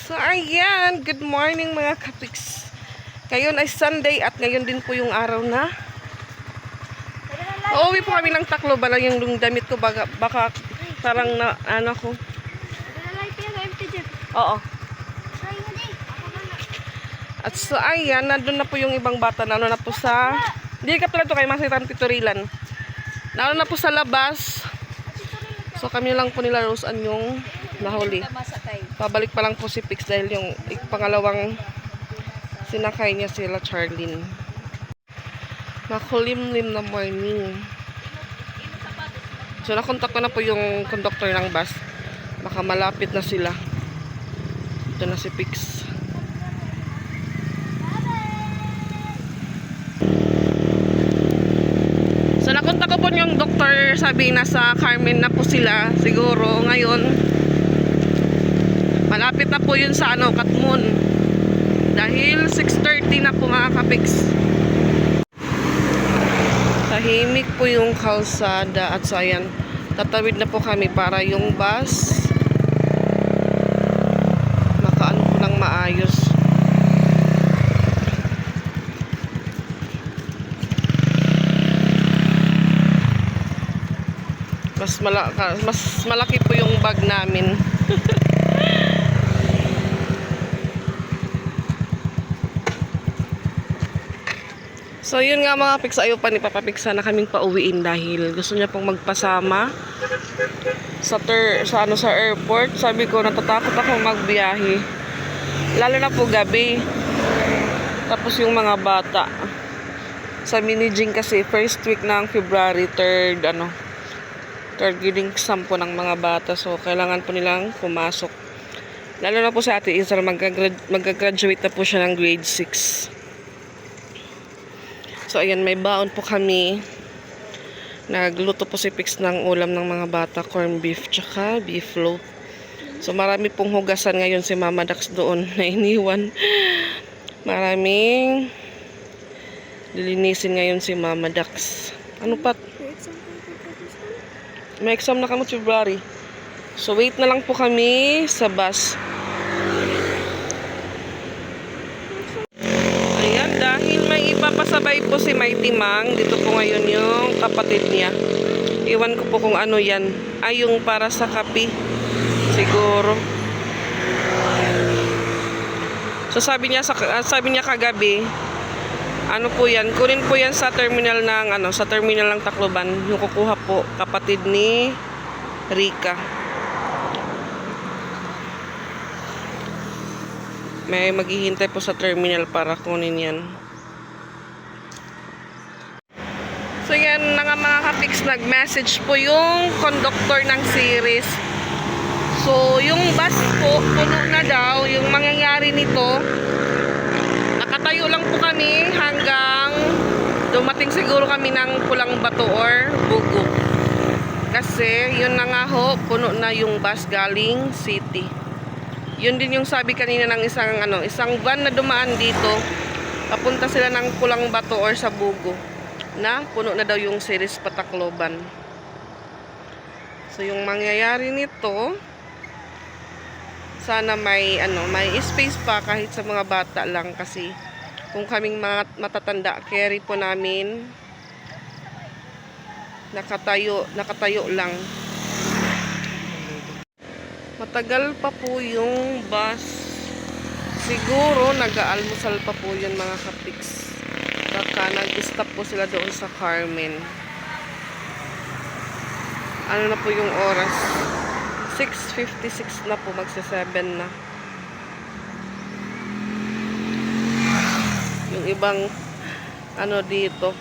So ayan, good morning mga kapiks. Ngayon ay Sunday at ngayon din po yung araw na uuwi po kami ng Tacloban. Yung damit ko baka parang na ano ko. Oo. At so ayan, nandun na po yung ibang bata. Nalo na po sa hindi ka pala to kay Masitan Titurilan. Nalo na po sa labas. So kami lang po nila Roseanne yung nahuli. Pabalik pa lang po si Pix dahil yung pangalawang sinakay niya sila Charlene. Makulimlim na morning. So nakontak ko na po yung conductor ng bus. Baka malapit na sila. Ito na si Pix. So nakontak ko po yung doktor, sabi nasa Carmen na po sila siguro ngayon. Malapit na po yun sa Katmon. Dahil 6:30 na po mga kapiks. Tahimik po yung kalsada at so ayan, tatawid na po kami para yung bus makaano po ng maayos. Mas malaki po yung bag namin. So yun nga mga piks, ayaw pa ni Papa Piks na kaming pauwiin dahil gusto niya pong magpasama sa airport. Sabi ko natatakot ako magbiyahe. Lalo na po gabi. Tapos yung mga bata. Sa Minijing kasi first week ng February, third grading exam po ng mga bata. So kailangan po nilang pumasok. Lalo na po sa Ate Israel, mag-graduate na po siya ng grade 6. So ayan, may baon po kami. Nagluto po si Pix ng ulam ng mga bata, corn beef tsaka beef loaf. So marami pong hugasan ngayon si Mama Dax doon na iniwan. Maraming lilinisin ngayon si Mama Dax. Ano pat? May exam na kamo February. So wait na lang po kami sa bus. Dahil may ipapasabay po si Mighty Mang, dito po ngayon yung kapatid niya. Iwan ko po kung ano yan. Ay, yung para sa kape. Siguro. So sabi niya kagabi, ano po yan, kunin po yan sa terminal ng Tacloban. Yung kukuha po, kapatid ni Rika. May maghihintay po sa terminal para kunin yan. So yan na nga mga kapiks, nag-message po yung conductor ng series. So yung bus po, puno na daw. Yung mangyayari nito, nakatayo lang po kami hanggang dumating siguro kami ng Pulang Bato or Bugo. Kasi yun na nga ho, puno na yung bus galing city. Yun din yung sabi kanina ng isang van na dumaan dito. Papunta sila ng Pulang Bato or sa Bugo. Na puno na daw yung series Tacloban. So yung mangyayari nito, sana may space pa kahit sa mga bata lang kasi kung kaming mga matatanda, carry po namin nakatayo lang. Matagal pa po yung bus. Siguro nag-aalmusal pa po yun mga kapiks. Baka nag-stop po sila doon sa Carmen. Ano na po yung oras? 6:56 na po, magsa-7 na. Yung ibang dito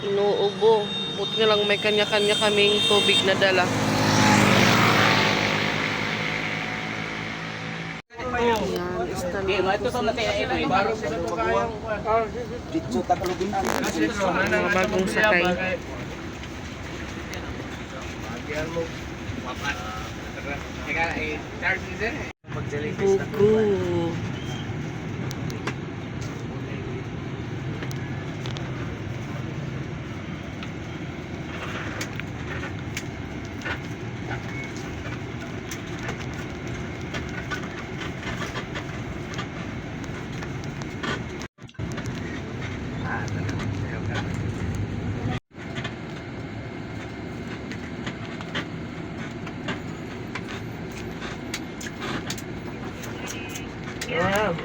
inuubo. Buti na lang may kanya-kanya kaming tubig na dala. Mga bagong sakay. Bugo.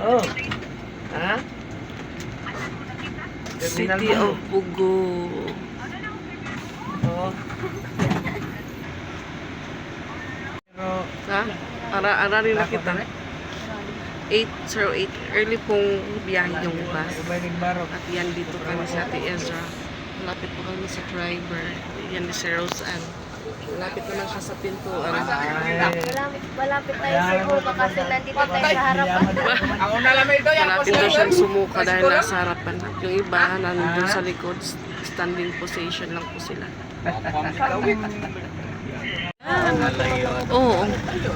Oh. Ha? Terminal City Bugo. of Bugo. Oo. Pero, Ha? Ara rin na kita. 8:08. Early pong biyahe yung bus. Balik barok. At yan, dito kami sa Ate Ezra. Malapit po kami sa driver. Yan si Rose Ann. Malapit naman siya sa pintuan. Malapit tayo sa Buga kasi nandito tayo sa harapan. Ako na lang ito. Malapit na siyang sumuka dahil nasa harapan. At yung iba, nandun sa likod, standing position lang po sila. Oo,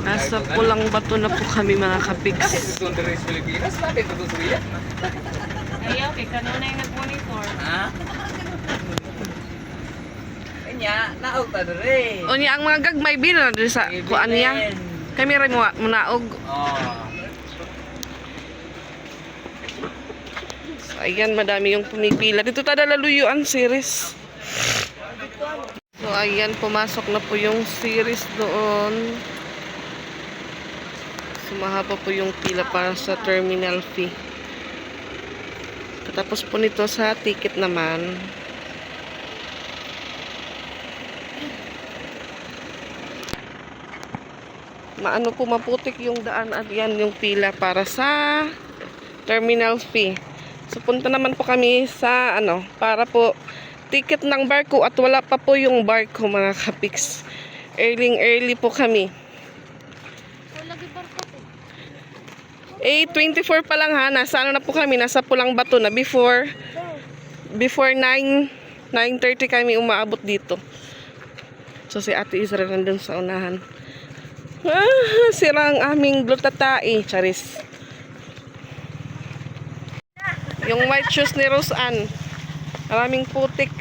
nasa Pulang Bato na po kami mga kapiks. Ayaw, kay kanunay nag-monitor. Ha? Kanya, naog ta dere. O niya, ang mga gagmay bina na sa kuan niya. Kami rin mo munaog. Oh. So, ayan, madami yung pumipila. Dito tada laluyuan series. So, ayan, pumasok na po yung series doon. Sumahaba po yung pila para sa terminal fee. Tapos po nito sa ticket naman. Maano po, maputik yung daan at yan yung pila para sa terminal fee. So, punta naman po kami sa para po ticket ng barko at wala pa po yung barko mga kapiks. Early po kami. Wala di barko. 8:24 pa lang ha. Nasa na po kami, nasa Pulang Bato na before 9:30 kami umaabot dito. So si Ate Isra nandun sa unahan. Sira ang aming blutatai, charis. Yung white shoes ni Rose Ann. Maraming putik.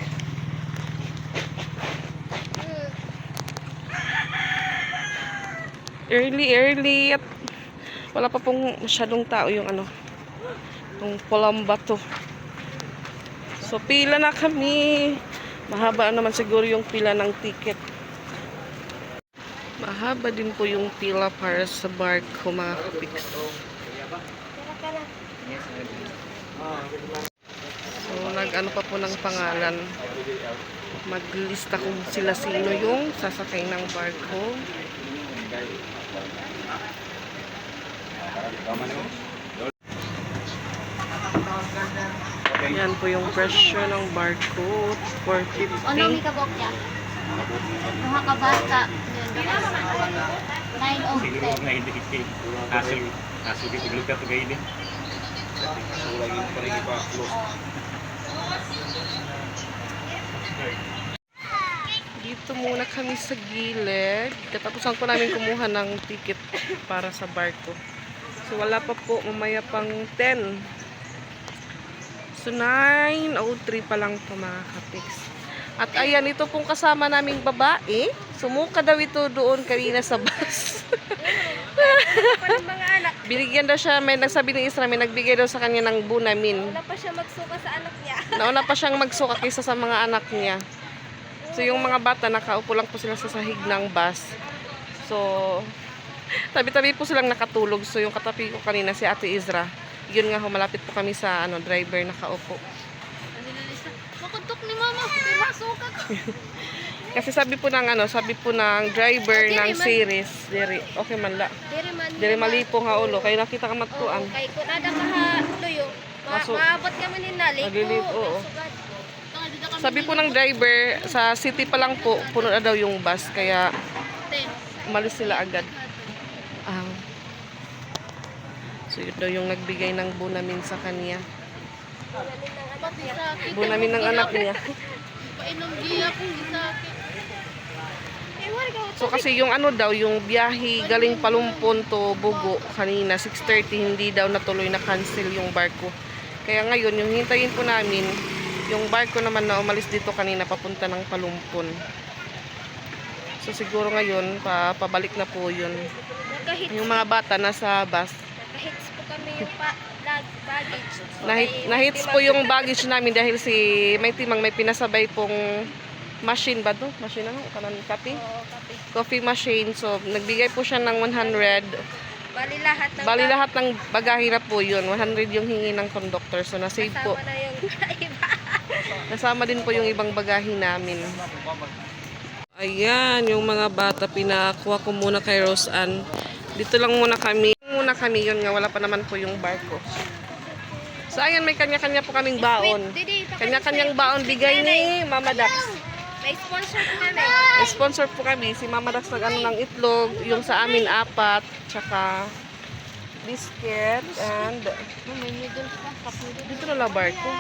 Early at wala pa pong masyadong tao yung yung Pulang Bato. So pila na kami. Mahaba naman siguro yung pila ng ticket. Mahaba din po yung pila para sa barko mga kapiks. So nag-ano pa po ng pangalan. Maglista kung sila sino yung sasakay ng barko. Yan po yung presyo ng barko. 450. Ano may kabok niya? Mga kabata. 9 of 10. nga hindi kiti aso kiti lugar to gaydi Dito muna kami sa gilid. Katapusan ko namin kumuha ng ticket para sa barko. So wala pa po, mamaya pang 10. So 9:03 pa lang po mga kapiks. At ayan, ito pong kasama naming babae. Sumuka daw ito doon kanina sa bus. Mga anak. Binigyan daw siya, may nagsabi ni Isra, may nagbigay daw sa kanya ng bunamin. Wala pa siya magsuka sa anak niya. Nauna pa siyang magsuka kaysa sa mga anak niya. So yung mga bata, nakaupo lang po sila sa sahig ng bus. So, tabi-tabi po silang nakatulog. So yung katabi ko kanina, si Ate Isra, yun nga, malapit po kami sa driver nakaupo. Makuntok ni mama. May masuka ka. Kasi sabi po ng driver ng series, okay man la. Diri mali po nga ulo, kaya nakita ka matuan. Kay kung ada ka ha tuyo. Maabot kami ni Nalik. Naglilip, oo. Sabi po ng driver, sa city pa lang po, puno na daw yung bus, kaya umalis sila agad. So yun daw yung nagbigay ng bunamin sa kanya. Bunamin ng anak niya. Painom giya ko sa akin. So kasi yung yung biyahe galing Palumpon to Bugo kanina 6:30, hindi daw natuloy, na cancel yung barko. Kaya ngayon yung hintayin po namin yung barko naman na umalis dito kanina papunta ng Palumpon. So siguro ngayon pabalik na po yun. Yung mga bata nasa bus. Nakahits po kami yung baggage. Nahits po yung baggage namin dahil may timang may pinasabay pong machine ba to? Machine kanan copy? Oo, kape. Coffee machine. So nagbigay po siya ng 100 Bali lahat ng ng bagahe na po yun. 100 yung hingi ng conductor. So, nasave po. kasama na yung iba. Nasama din po yung ibang bagahe namin. Ayan, yung mga bata, pinakuha ko muna kay Rose Ann. Dito lang muna kami. Yun nga, wala pa naman po yung barko. So, ayan, may kanya-kanya po kaming baon. Kanya-kanyang baon bigay ni Mama Dax. May sponsor po kami. Sponsor po kami. Si Mama Dax nag-ano ng itlog. Yung sa amin, 4. Tsaka biscuit. And May noodles pa. Cup noodles. dito na lang barko.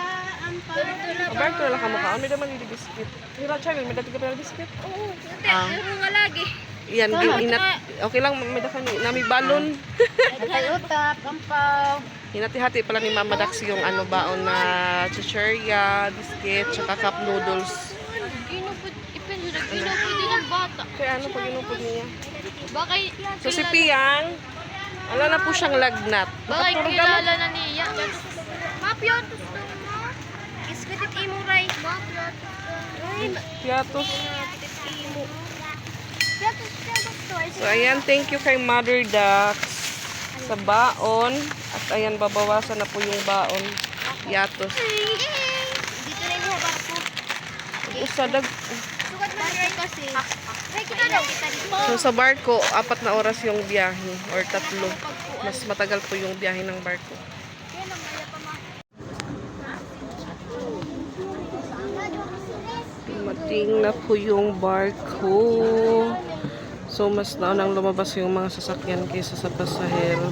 Barko na lang kamukha. May naman yung biscuit. Hira, Charlie, may dati ka pa ng biscuit? Oo. Pero nga lagi. Yan, okay lang, may daka ni nami balon. Ay, utap, kampaw. Hinati-hati pala ni Mama Dax yung ano baon na chichirya, biscuit, tsaka cup noodles. Ginupod, ginupod din yung bata. Kaya ano pag inupod niya? Bakay, So si Piang, wala na po siyang lagnat. bakay Nakatulog kilala na niya. Mapyotos na mo. Iskutit imo, Ray. Mapyotos na. Piatos. Iskutit imo. Pyotos, pyotos to. So ayan, thank you kay Mother Dax sa baon. At ayan, babawasan na po yung baon. Piatos. Dito na yung barko. Usadag. Sukat na Ray kasi. Ray, kita daw. So sa barko, 4 na oras yung biyahe or 3. Mas matagal po yung biyahe ng barko. Dumating na po yung barko. So mas naunang lumabas yung mga sasakyan kaysa sa pasahero.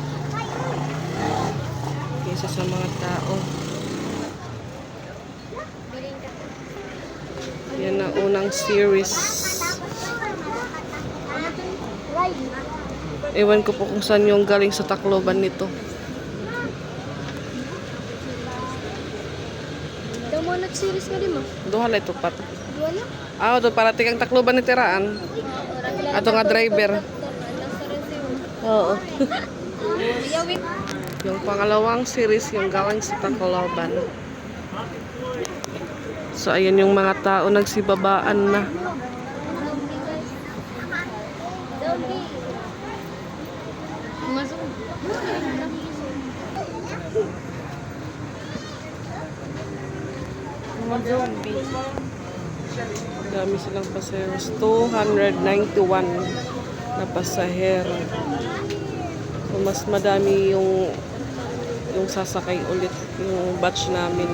Kaysa sa mga tao. Yan ang unang series. Ewan ko po kung saan yung galing sa Tacloban nito. Daw mo nag-series nga di mo? Duha na ito pat. Dua na? Ah, ito para tikang Tacloban ni Tiraan. Ato nga driver. Oo. Yawit. Yung pangalawang series yung galing sa Tacloban. So ayan yung mga tao nagsibabaan na. Masuk. Mga zombie. Dami silang pasaheros. 291 na pasahero. So mas madami yung sasakay ulit yung batch namin.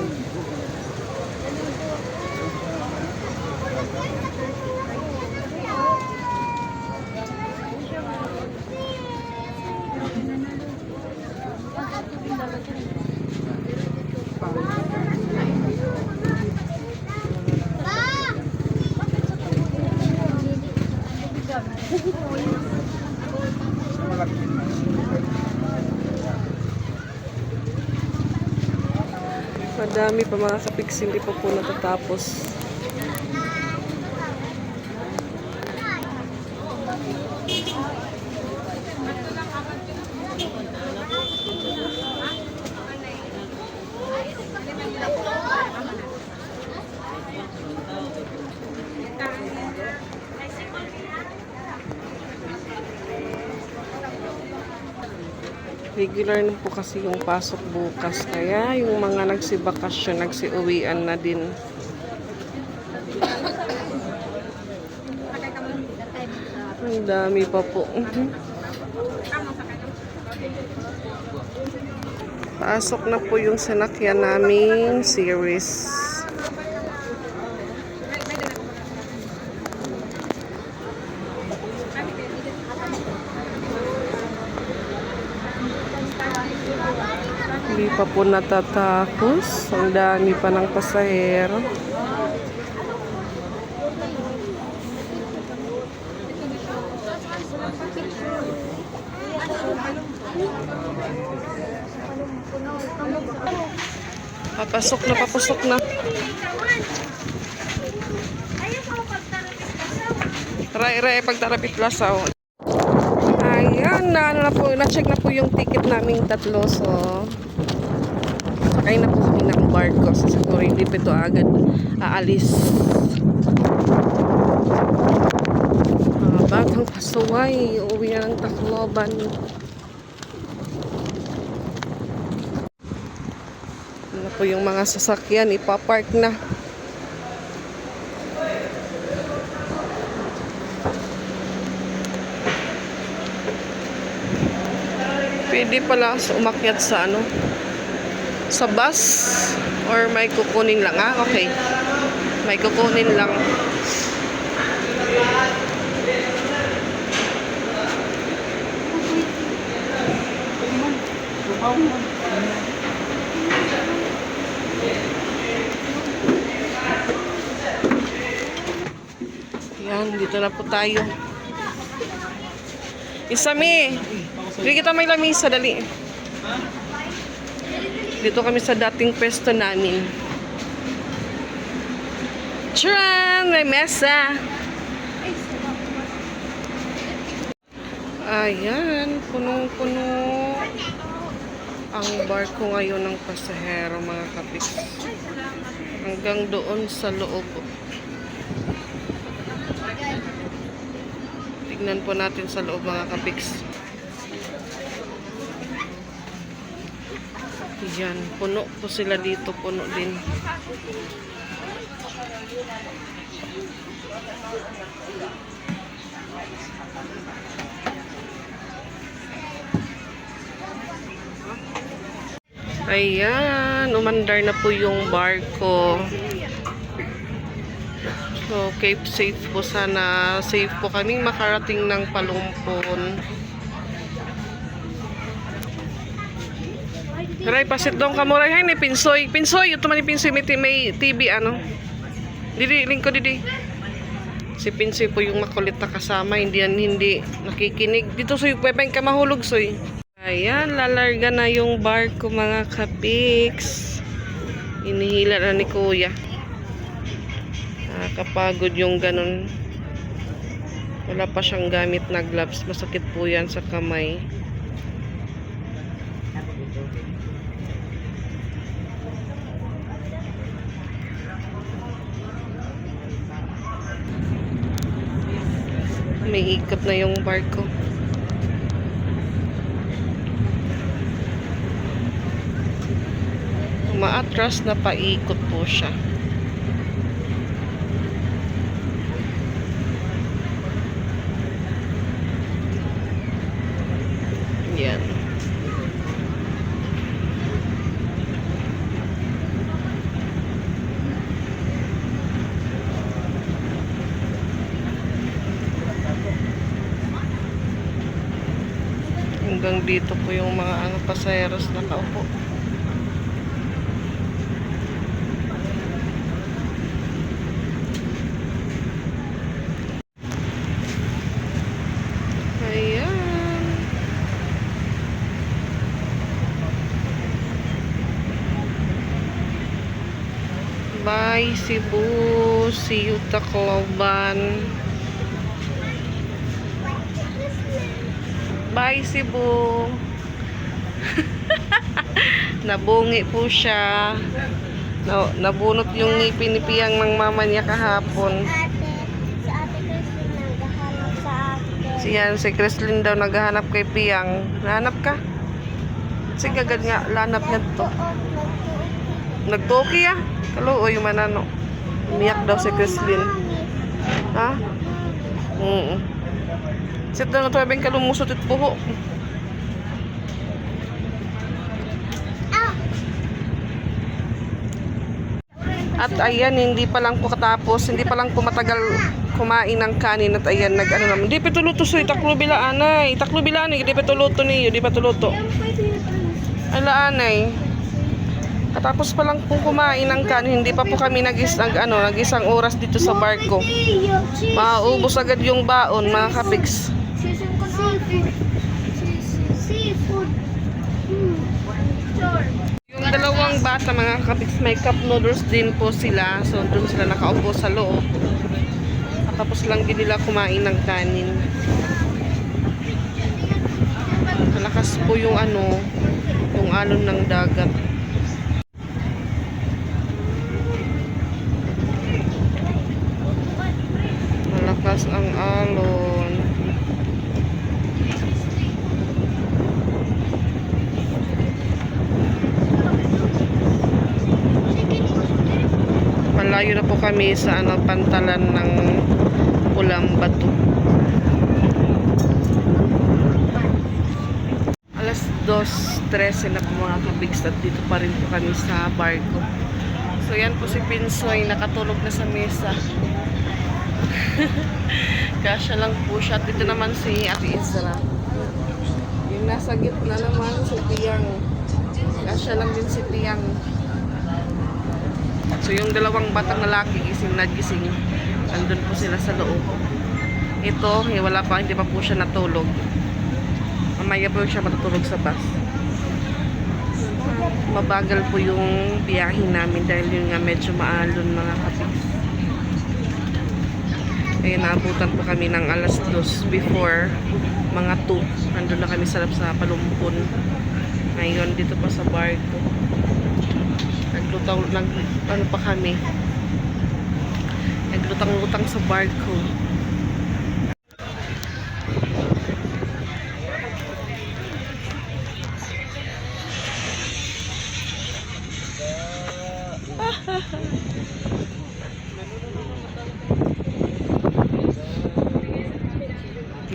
Madami pa mga kapiks, hindi pa po natatapos. Regular na po kasi yung pasok bukas. Kaya yung mga nagsibakasyon, nagsiuwian na din. Ang dami pa po. Pasok na po yung sinakyan naming series. Hindi pa po natatapos. Ang dami pa ng pasahero. Papasok na. Ray, pagtarapit lasaw. Ayan, na-check na po yung ticket naming 3. So, sakay na po kami ng barko. So, siguro hindi pa ito agad aalis. Bagang Pasuway. Uuwi na ng Tacloban. po yung mga sasakyan, ipapark na. Pwede pala umakyat sa ano, sa bus or may kukunin lang. Okay. May kukunin lang. Yan, dito na po tayo. Isami, hindi kita may lamisa, dali. Dito kami sa dating pwesto namin. Tcharan! May mesa! Ayan, punong-puno ang barko ngayon ng pasahero, mga kapis. Hanggang doon sa loob. Tignan po natin sa loob, mga kapiks. Yan, puno po sila dito, puno din. Ayan, umandar na po yung barko. So, keep safe po sana. Safe po kaming makarating ng Palumpon. Ray, pasit dong kamuray. Hay, ni Pinsoy. Pinsoy, ito man ni Pinsoy. May TV, ano? Didi, lingko, didi. Si Pinsoy po yung makulit na kasama. Hindi nakikinig. Dito, Soy, pwepeng ka mahulog, Soy. Ayan, lalarga na yung barko, mga kapiks. Inihila na ni Kuya. Nakakapagod yung ganun. Wala pa siyang gamit na gloves. Masakit po yan sa kamay. May ikot na yung barko. Umaatras na paikot po siya. Yan. Hanggang dito po yung mga pasayeros na nakaupo. Ayan. Bye Cebu. See you Tacloban. Bye Cebu. Nabungi po siya. Nabunot yung ngipin ni Piyang ng mama niya kahapon. Si Creslin daw naghahanap kay Piyang. Nahanap ka? Sige, agad nga. Lanap niya to. Nagtoki ah. Kaluoy manano. Umiyak daw si Creslin. Ha? Sit daw na ito abing kalumusot at puho. At ayan, hindi pa lang po katapos, hindi pa lang po matagal kumain ng kanin at ayan, nag-ano naman. Di petuluto so, itaklo bilaanay. Itaklo bilaanay, di petuluto niyo, di petuluto. Alaanay. Katapos pa lang po kumain ng kanin, hindi pa po kami nag-isang oras dito sa barko. Maubos agad yung baon, mga kapiks. Seafood. Yung dalawang bata, mga kapiks, may cup noodles din po sila. So, doon sila nakaupo sa loob. Tapos lang din nila kumain ng kanin. Malakas po yung yung alon ng dagat. Malakas ang alon. malayo na po kami sa pantalan ng Pulang Bato. Alas 2:13 na po mga kabigs at dito pa rin po kami sa barko. So yan po si Pinsoy, nakatulog na sa mesa. Kasya lang po siya. Dito naman si Ate Isra. Yung nasa gitna naman si Tiyang. Kasya lang din si Tiyang. So yung dalawang batang lalaki nagising. Andun po sila sa loob. Ito, wala pa, hindi pa po siya natulog. Mamaya po siya matutulog sa bus. Mabagal po yung biyahe namin dahil yun nga medyo maalon mga kapis. Kaya naabutan po kami ng alas 2 before mga 2. Nandun na kami sa Palumpon. Ngayon dito pa sa barko. Ano pa kami? Naglutang-lutang sa barko.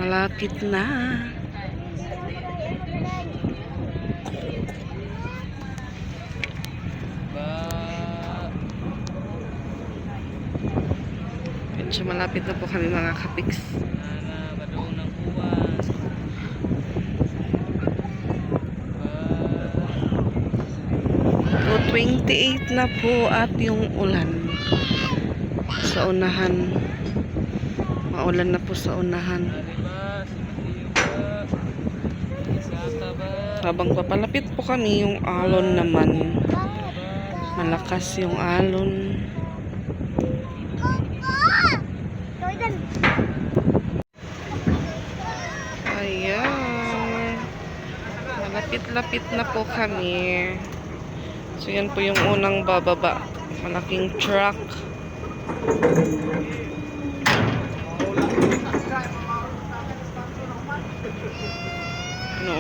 Malapit na. Medyo malapit na po kami mga kapiks. 28 na po at yung ulan sa unahan. Maulan na po sa unahan. Habang papalapit po kami, yung alon naman. Malakas yung alon. Ayan. Malapit-lapit na po kami. So yan po yung unang bababa. Malaking truck.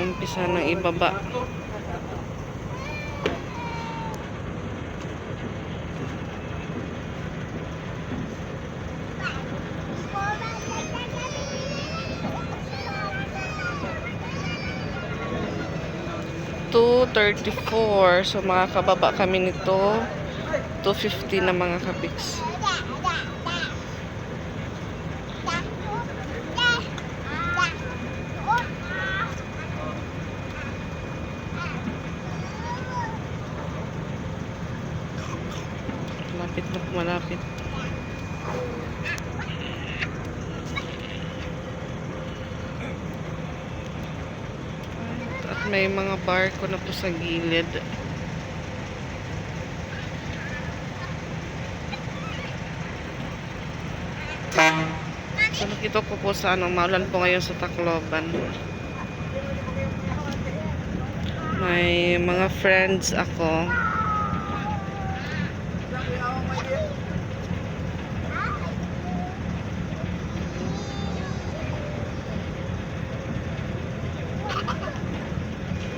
Umpisa ng ibaba. $2.34. So makakababa kami nito $2.50 na mga kabiks. Malapit na, malapit. At may mga barko na po sa gilid. So nakita ko po sa maulan po ngayon sa Tacloban. May mga friends ako.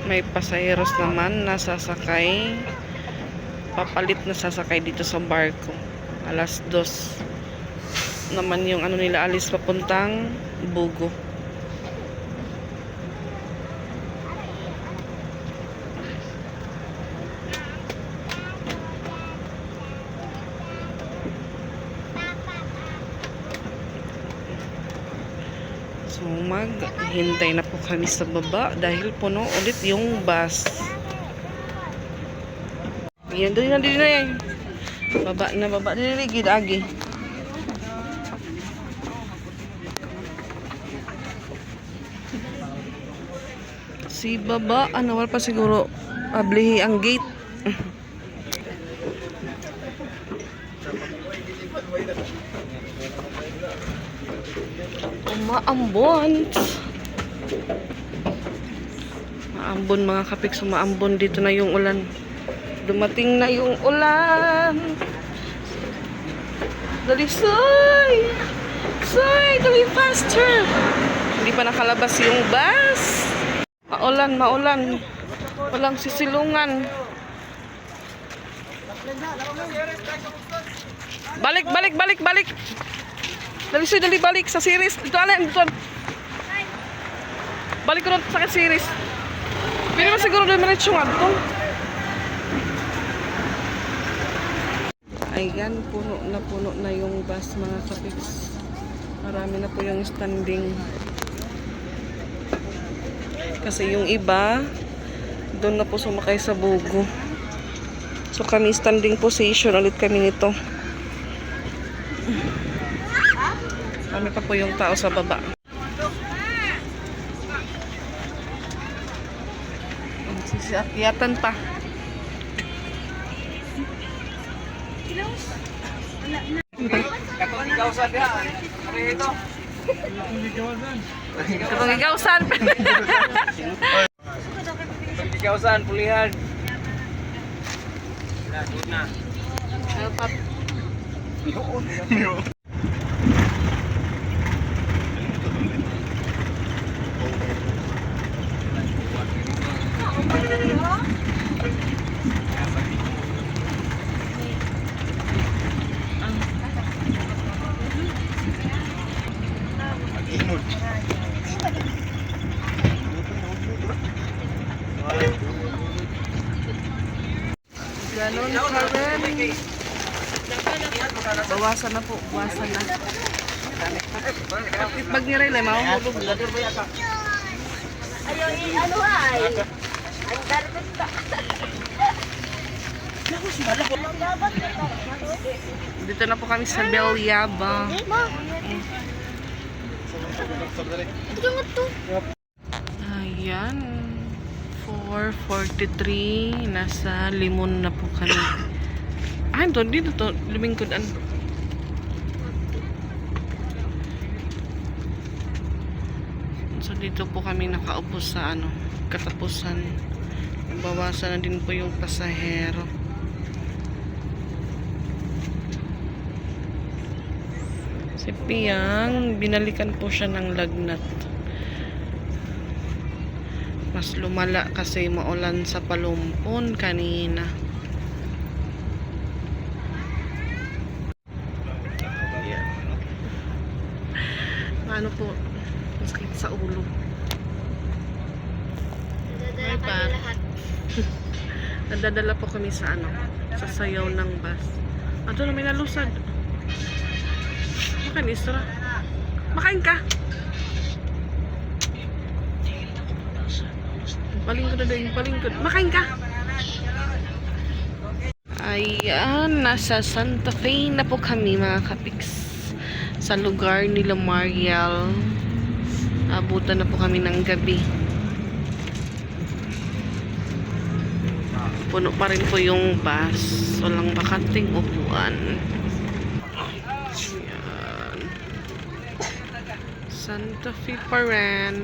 May pasaheros naman na sasakay. Papalit na sasakay dito sa barko. Alas 2 naman yung nila alis papuntang Bugo. So maghintay na po kami sa baba dahil puno ulit yung bus. Yan, dali na yan. Baba na, diligid agi. Si baba, wala pa siguro ablihi ang gate. Umaambon. Maambon mga kapiks, umaambon dito na yung ulan. Dumating na yung ulan. Dali, Soy! Soy, dali faster! Hindi pa nakalabas yung bus. Maulan, maulan. Walang sisilungan. Balik, balik, balik, balik. Dali siya, dali balik sa series. Dito, alin, dito. Balik ko doon sa series. Pili mo siguro doon manitsyo nga dito. Ayan, puno na yung bus mga kapiks. Marami na po yung standing. Kasi yung iba, doon na po sumakay sa Bugo. So kami standing position ulit kami nito. Kami pa po yung tao sa baba. Sisiakyatan pa. Katong igawsan diha. Ano ito? Katong igawsan. Katong igawsan, pulihan. Na. Ganon ka rin. Bawasan na po, bawasan na. Pag niray lang, mahulog. Ayaw, ano ay? Ang garbet ka. Dito na po kami sa Belyaba. Ito nga to. Ayan. 4:43. Nasa Limon na po kami. Ah, doon dito to. Lumingkodan. So dito po kami nakaupo sa katapusan. Bawasan na din po yung pasahero. Si Piang, binalikan po siya ng lagnat. Mas lumala kasi maulan sa Palumpon kanina. Ano po, masakit sa ulo. Dadala pa. kayo lahat. Nadadala po kami sa sa sayaw ng bus. Ato na may nalusad. Makain isra. Makain ka. Palingkod na din, palingkod. Makain ka. Ayan, nasa Santa Fe na po kami mga kapiks. Sa lugar nila Mariel. Abutan na po kami ng gabi. Puno pa rin po yung bus. Walang bakanting upuan. Ayan. Santa Fe pa rin.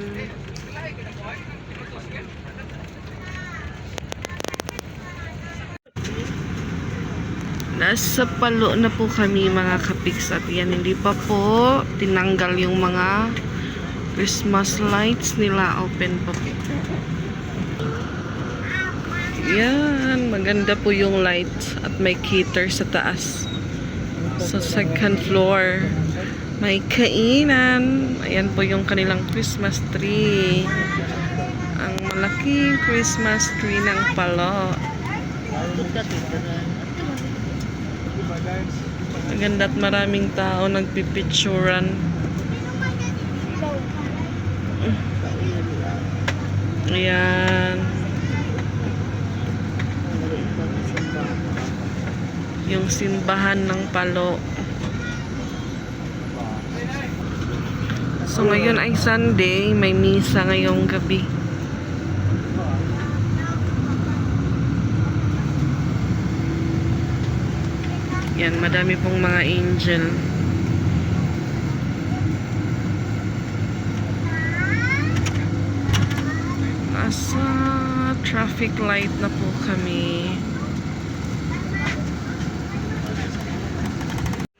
Nasa Palo na po kami mga kapiks at yan hindi pa po tinanggal yung mga Christmas lights nila, open pa po. Yan, maganda po yung lights at may cater sa taas. Sa second floor may kainan. Ayan po yung kanilang Christmas tree. Ang malaking Christmas tree ng Palo. Maganda at maraming tao nagpipicturan. Ayan. Yung simbahan ng Palo. So ngayon ay Sunday, may misa ngayong gabi. Yan, madami pong mga angel. Nasa traffic light na po kami.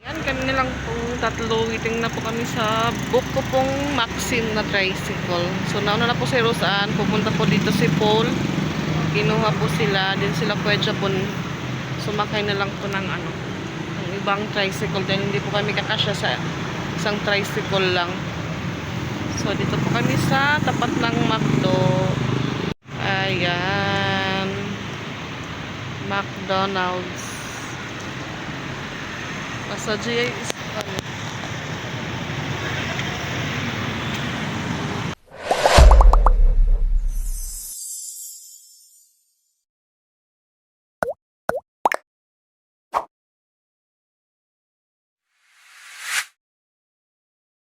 Yan, kami nilang pong tatlo. Waiting na po kami sa book ko pong Maxim na tricycle. So nauna na po si Roseanne. Pupunta po dito si Paul. Kinuha po sila. Din sila Kuya Japon. Sumakay na lang po ng iba ibang tricycle dahil hindi po kami kakasya sa isang tricycle lang. So, dito po kami sa tapat ng McDo. Ayan. McDonald's. Nasa GIS